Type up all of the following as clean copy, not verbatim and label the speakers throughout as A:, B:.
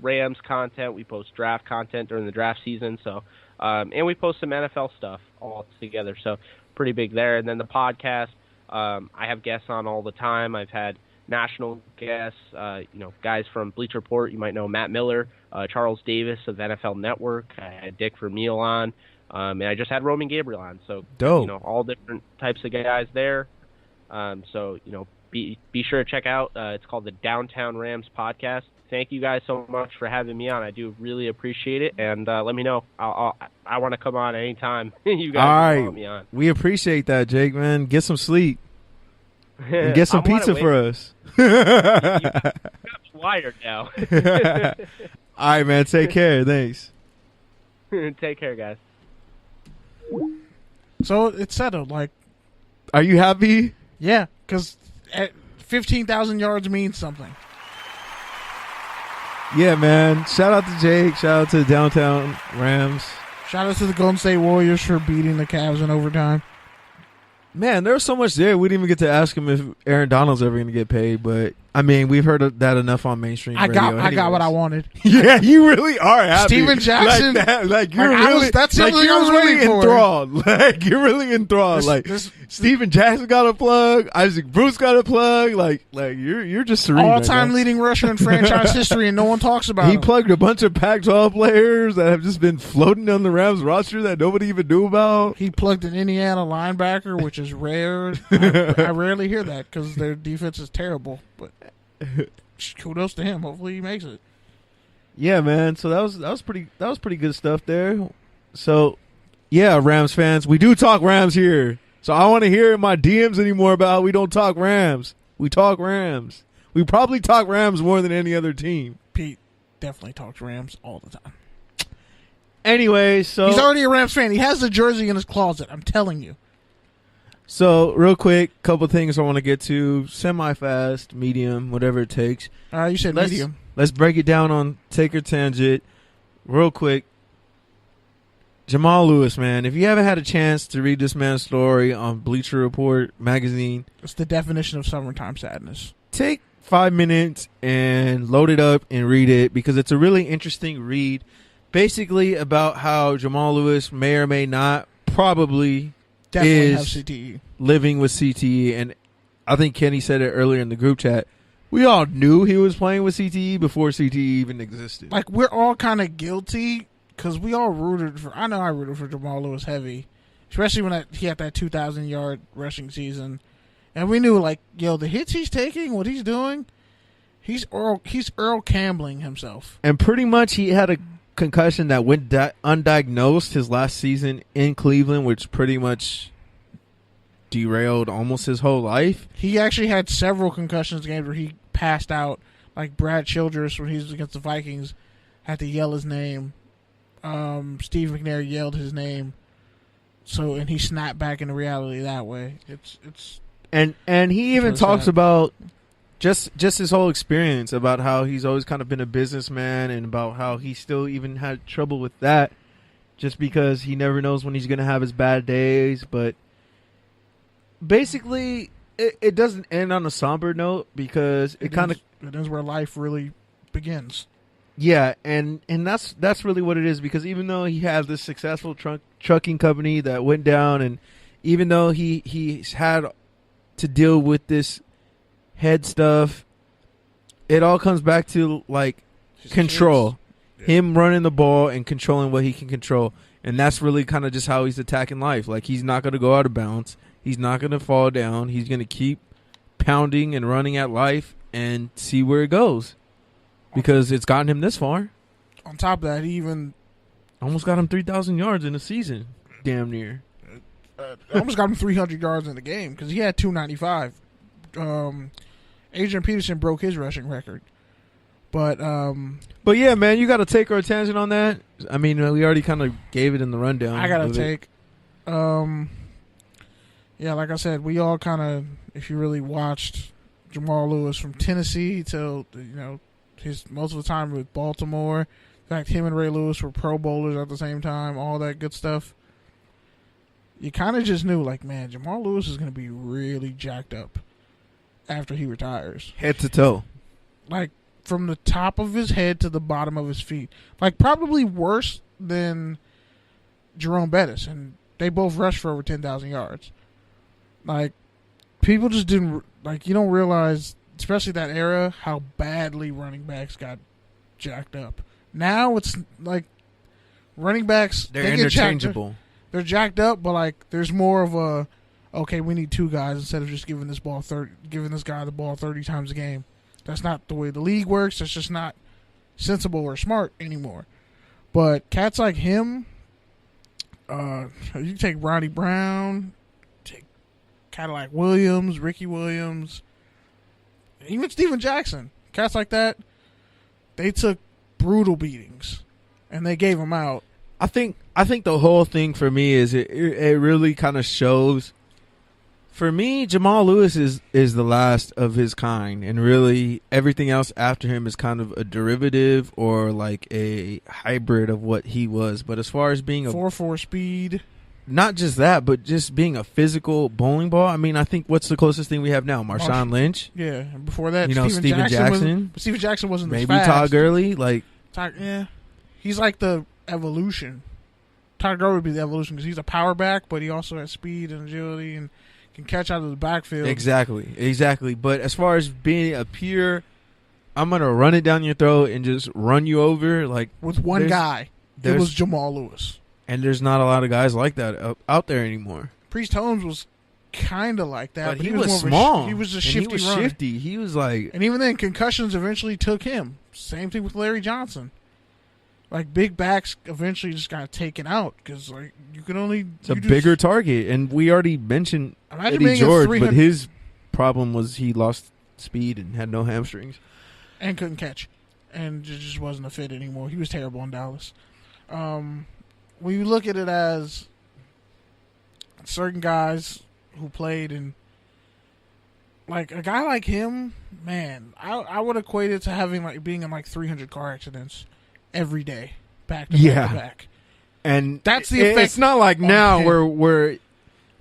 A: Rams content. We post draft content during the draft season. So, and we post some NFL stuff all together. So pretty big there. And then the podcast, I have guests on all the time. I've had national guests, guys from Bleacher Report. You might know Matt Miller, Charles Davis of NFL Network. I had Dick Vermeil on, and I just had Roman Gabriel on. So,
B: dope.
A: All different types of guys there. Be sure to check out. It's called the Downtown Rams Podcast. Thank you guys so much for having me on. I do really appreciate it, and let me know. I want to come on anytime you guys want me on.
B: We appreciate that, Jake, man. Get some sleep. And get some pizza for us.
A: I'm wired now.
B: All right, man. Take care. Thanks.
A: Take care, guys.
C: So it's settled. Like,
B: are you happy?
C: Yeah, because 15,000 yards means something.
B: Yeah, man. Shout out to Jake. Shout out to the Downtown Rams.
C: Shout out to the Golden State Warriors for beating the Cavs in overtime.
B: Man, there's so much there. We didn't even get to ask him if Aaron Donald's ever going to get paid, but I mean, we've heard of that enough on mainstream radio.
C: I got what I wanted.
B: Yeah, you really are happy.
C: Steven Jackson,
B: like you're really,
C: that's the only thing I was waiting for.
B: Enthralled. Like you're really enthralled. Steven Jackson got a plug. Isaac Bruce got a plug. Like you're just serene.
C: All-time leading rusher in franchise history, and no one talks about him.
B: He plugged a bunch of Pac-12 players that have just been floating on the Rams roster that nobody even knew about.
C: He plugged an Indiana linebacker, which is rare. I rarely hear that because their defense is terrible, but kudos to him. Hopefully he makes it.
B: Yeah, man. So that was pretty good stuff there. So yeah, Rams fans, we do talk Rams here. So I want to hear in my DMs anymore about how we don't talk Rams. We talk Rams. We probably talk Rams more than any other team.
C: Pete definitely talks Rams all the time.
B: Anyway, so
C: he's already a Rams fan. He has the jersey in his closet. I'm telling you.
B: So, real quick, couple things I want to get to. Semi-fast, medium, whatever it takes.
C: You said medium.
B: Let's break it down on Take or Tangent. Real quick. Jamal Lewis, man. If you haven't had a chance to read this man's story on Bleacher Report magazine.
C: It's the definition of summertime sadness.
B: Take 5 minutes and load it up and read it because it's a really interesting read. Basically about how Jamal Lewis may or may not probably
C: definitely have CTE.
B: Living with CTE, and I think Kenny said it earlier in the group chat. We all knew he was playing with CTE before CTE even existed.
C: Like, we're all kind of guilty because we all rooted for. I know I rooted for Jamal Lewis heavy, especially when he had that 2,000-yard rushing season, and we knew the hits he's taking, what he's doing, he's Earl Campbelling himself.
B: And pretty much he had a concussion that went undiagnosed his last season in Cleveland, which pretty much derailed almost his whole life.
C: He actually had several concussions games where he passed out. Like Brad Childress, when he was against the Vikings, had to yell his name. Steve McNair yelled his name. And he snapped back into reality that way.
B: And he even talks about just his whole experience, about how he's always kind of been a businessman and about how he still even had trouble with that just because he never knows when he's going to have his bad days. But basically, it doesn't end on a somber note because it
C: is where life really begins.
B: Yeah, and that's really what it is, because even though he had this successful trucking company that went down, and even though he's had to deal with this head stuff, it all comes back to control. Yeah. Him running the ball and controlling what he can control. And that's really kind of just how he's attacking life. Like, he's not going to go out of bounds. He's not going to fall down. He's going to keep pounding and running at life and see where it goes, because it's gotten him this far.
C: On top of that, he even
B: almost got him 3,000 yards in a season, damn near.
C: Almost got him 300 yards in the game because he had 295. Adrian Peterson broke his rushing record. But
B: yeah, man, you got to take our tangent on that. I mean, we already kind of gave it in the rundown.
C: I got to take. Yeah, like I said, we all kind of, if you really watched Jamal Lewis from Tennessee till, his most of the time with Baltimore. In fact, him and Ray Lewis were Pro Bowlers at the same time, all that good stuff. You kind of just knew, man, Jamal Lewis is going to be really jacked up after he retires.
B: Head to toe.
C: from the top of his head to the bottom of his feet. Like, probably worse than Jerome Bettis. And they both rushed for over 10,000 yards. Like, people just didn't, like, you don't realize, especially that era, how badly running backs got jacked up. Now it's like running backs,
B: they're interchangeable.
C: They're jacked up, but like there's more of a, okay, we need two guys instead of just giving this guy the ball 30 times a game. That's not the way the league works. That's just not sensible or smart anymore. But cats like him, you take Ronnie Brown, take Cadillac Williams, Ricky Williams, even Steven Jackson. Cats like that, they took brutal beatings, and they gave them out.
B: I think the whole thing for me is it really kind of shows. For me, Jamal Lewis is the last of his kind, and really everything else after him is kind of a derivative or like a hybrid of what he was. But as far as being a
C: 4.4 speed,
B: not just that, but just being a physical bowling ball. I mean, I think what's the closest thing we have now? Marshawn Lynch.
C: Yeah, and before that,
B: Steven Jackson.
C: Steven Jackson wasn't
B: maybe
C: as fast.
B: Todd Gurley.
C: Yeah, he's like the evolution. Todd Gurley would be the evolution because he's a power back, but he also has speed and agility and can catch out of the backfield.
B: Exactly. But as far as being a pure, I'm going to run it down your throat and just run you over. Like
C: with one guy, it was Jamal Lewis.
B: And there's not a lot of guys like that out there anymore.
C: Priest Holmes was kind of like that.
B: But he was small.
C: He was a shifty runner.
B: Shifty. He was like...
C: And even then, concussions eventually took him. Same thing with Larry Johnson. Like, big backs eventually just got taken out because, like, you can only...
B: It's a bigger target. And we already mentioned Eddie George, but his problem was he lost speed and had no hamstrings.
C: And couldn't catch. And just wasn't a fit anymore. He was terrible in Dallas. When you look at it as certain guys who played in... Like, a guy like him, man, I would equate it to having, like, being in, like, 300 car accidents every day, back to back.
B: And
C: that's the effect.
B: It's not like now where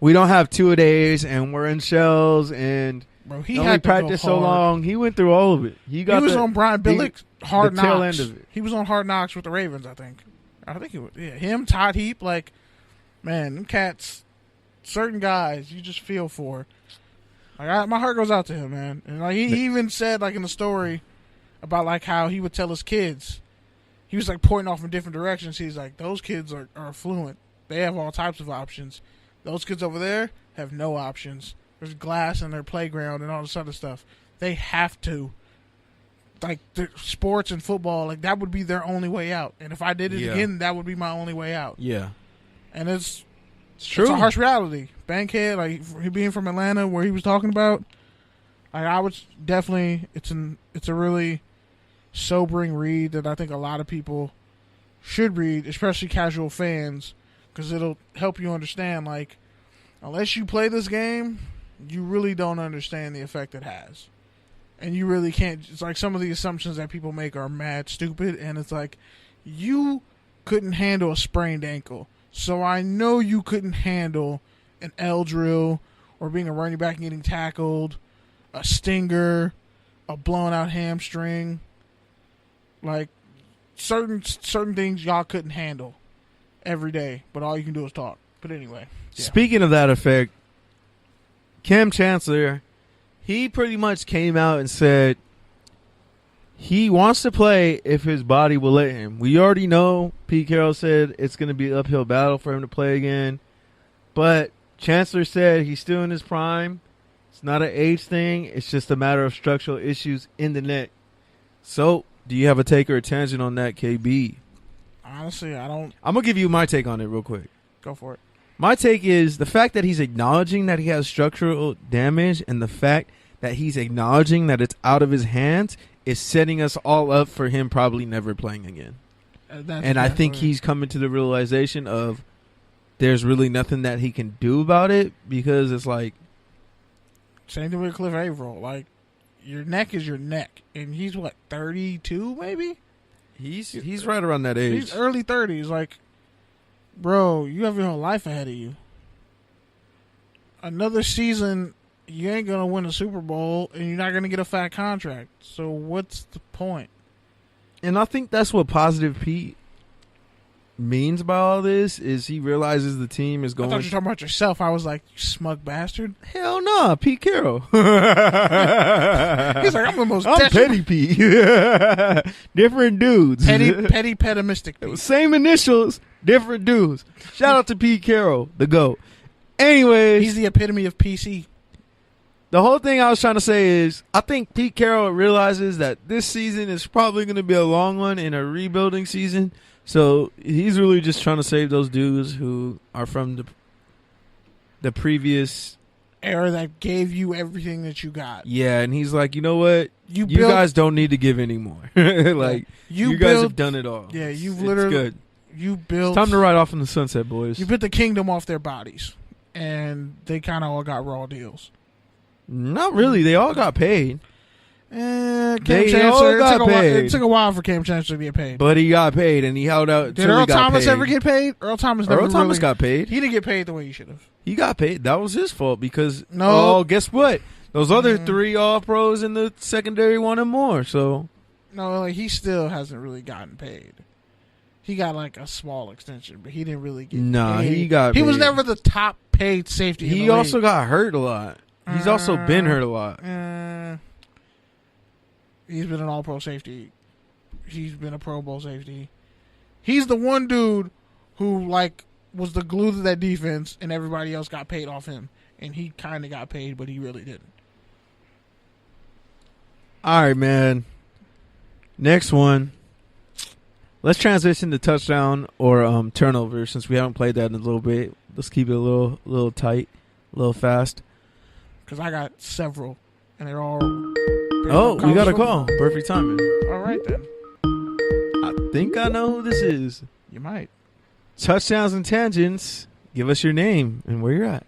B: we don't have 2-a-days and we're in shells and
C: bro, he
B: only
C: had
B: practiced so long. He went through all of it. He was
C: on Brian Billick's Hard Knocks.
B: Tail end of it.
C: He was on Hard Knocks with the Ravens, I think he was. Yeah, him, Todd Heap, like, man, them cats, certain guys you just feel for. Like, my heart goes out to him, man. And like he even said, like, in the story about like how he would tell his kids. He was like pointing off in different directions. He's like, those kids are fluent. They have all types of options. Those kids over there have no options. There's glass in their playground and all this other stuff. They have to. Like, sports and football, like, that would be their only way out. And if I did it again, that would be my only way out.
B: Yeah.
C: And it's
B: true.
C: It's a harsh reality. Bankhead, like, he being from Atlanta, where he was talking about, like, I would definitely, it's a really sobering read that I think a lot of people should read, especially casual fans, because it'll help you understand, like, unless you play this game, you really don't understand the effect it has. And you really can't. It's like some of the assumptions that people make are mad stupid, and it's like, you couldn't handle a sprained ankle, so I know you couldn't handle an L drill or being a running back and getting tackled, a stinger, a blown out hamstring. Like, certain things y'all couldn't handle every day, but all you can do is talk. But anyway. Yeah.
B: Speaking of that effect, Kam Chancellor, he pretty much came out and said he wants to play if his body will let him. We already know Pete Carroll said it's going to be an uphill battle for him to play again. But Chancellor said he's still in his prime. It's not an age thing. It's just a matter of structural issues in the neck. So, do you have a take or a tangent on that, KB?
C: Honestly, I don't.
B: I'm going to give you my take on it real quick.
C: Go for it.
B: My take is the fact that he's acknowledging that he has structural damage and the fact that he's acknowledging that it's out of his hands is setting us all up for him probably never playing again. And I think he's coming to the realization of there's really nothing that he can do about it, because it's like...
C: Same thing with Cliff Averill. Like, your neck is your neck. And he's, what, 32 maybe?
B: He's right around that age.
C: He's early 30s. Like, bro, you have your whole life ahead of you. Another season, you ain't gonna win a Super Bowl, and you're not gonna get a fat contract. So what's the point?
B: And I think that's what Positive Pete means by all this is he realizes the team is going.
C: I thought you were talking about yourself. I was like, you smug bastard.
B: Hell no, Pete Carroll.
C: He's like, I'm the most.
B: I'm Petty Pete. Different dudes.
C: Petty pessimistic Pete.
B: Same initials, different dudes. Shout out to Pete Carroll, the GOAT. Anyways,
C: he's the epitome of PC.
B: The whole thing I was trying to say is I think Pete Carroll realizes that this season is probably going to be a long one in a rebuilding season. So he's really just trying to save those dudes who are from the previous
C: era that gave you everything that you got.
B: Yeah, and he's like, you know what? You guys don't need to give anymore. Like you guys have done it all.
C: Yeah, you've
B: literally good.
C: You built.
B: It's time to ride off in the sunset, boys.
C: You put the kingdom off their bodies, and they kind of all got raw deals.
B: Not really. They all got paid.
C: Kam Chancellor, it took a while for Kam Chancellor to get paid.
B: But he got paid, and he held out.
C: Did Earl Thomas ever get paid? Earl Thomas
B: got paid.
C: He didn't get paid the way he should have.
B: He got paid. That was his fault because, guess what? Those other 3 All-Pros in the secondary wanted more. So
C: no, like he still hasn't really gotten paid. He got like a small extension, but he didn't really get paid.
B: He got paid.
C: He was never the top paid safety.
B: He also got hurt a lot. He's also been hurt a lot.
C: He's been an all-pro safety. He's been a Pro Bowl safety. He's the one dude who like was the glue to that defense, and everybody else got paid off him. And he kind of got paid, but he really didn't.
B: All right, man. Next one. Let's transition to touchdown or turnover since we haven't played that in a little bit. Let's keep it a little tight, a little fast.
C: Because I got several, and they're all...
B: Oh, we got a call. Perfect timing.
C: All right, then.
B: I think I know who this is.
C: You might.
B: Touchdowns and Tangents. Give us your name and where you're at.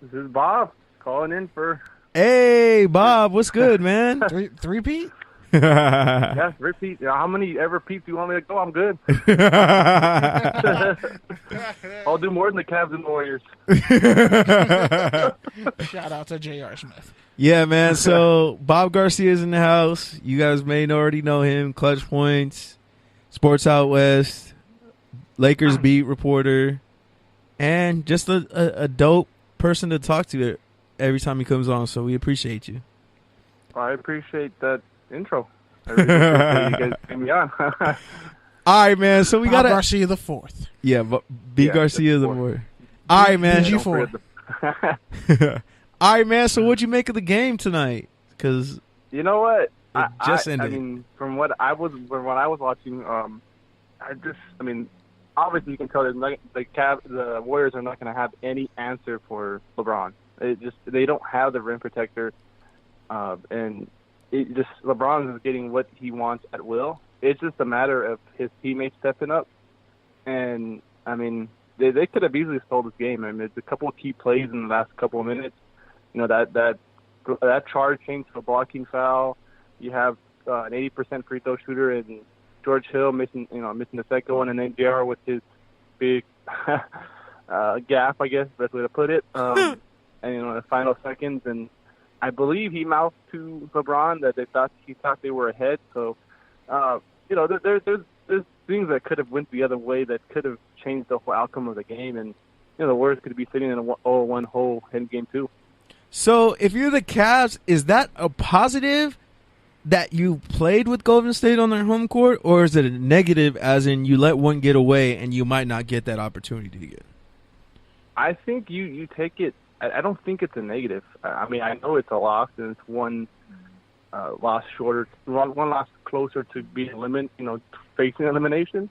D: This is Bob calling in for...
B: Hey, Bob. What's good, man?
C: Three-peat?
D: Yeah, repeat. How many ever peeps do you want me to go? I'm good. I'll do more than the Cavs and the Warriors.
C: Shout out to J.R. Smith.
B: Yeah, man. So Bob Garcia is in the house. You guys may already know him. Clutchpoints, Sports Out West, Lakers beat reporter, and just a dope person to talk to every time he comes on. So we appreciate you.
D: I appreciate that intro. I really appreciate you guys getting me on.
B: All right, man. So we got
C: Garcia the fourth.
B: Yeah, B. Garcia the fourth. All right, man.
C: G4.
B: All right, man. So what'd you make of the game tonight? Because
D: you know what,
B: it just ended.
D: I mean, from what I was watching, obviously you can tell that the Warriors are not going to have any answer for LeBron. They don't have the rim protector, and LeBron is getting what he wants at will. It's just a matter of his teammates stepping up, and I mean they could have easily stole this game. I mean, it's a couple of key plays in the last couple of minutes. You know that charge changed to a blocking foul. You have an 80% free throw shooter and George Hill missing the second one, and then JR with his big gap, I guess, best way to put it. And the final seconds, and I believe he mouthed to LeBron that he thought they were ahead. So, there's things that could have went the other way that could have changed the whole outcome of the game, and the Warriors could be sitting in a 0-1 hole in game 2.
B: So, if you're the Cavs, is that a positive that you played with Golden State on their home court, or is it a negative as in you let one get away and you might not get that opportunity again?
D: I think you take it. I don't think it's a negative. I mean, I know it's a loss, and it's one loss closer to being facing elimination.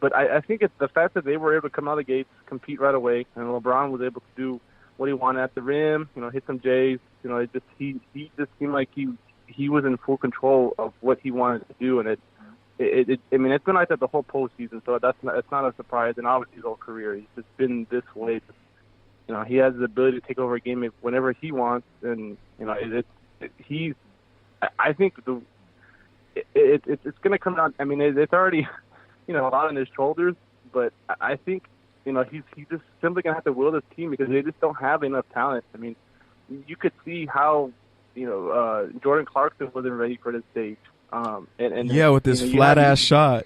D: But I think it's the fact that they were able to come out of the gates, compete right away, and LeBron was able to do what he wanted at the rim. Hit some J's. He just seemed like he was in full control of what he wanted to do, and it's been like that the whole postseason. So it's not a surprise, and obviously his whole career he's just been this way. He has the ability to take over a game whenever he wants, and I think it's going to come down. I mean, it's already a lot on his shoulders, but I think he's just simply going to have to will this team because they just don't have enough talent. I mean, you could see how Jordan Clarkson wasn't ready for this stage.
B: Yeah, with this flat ass shot.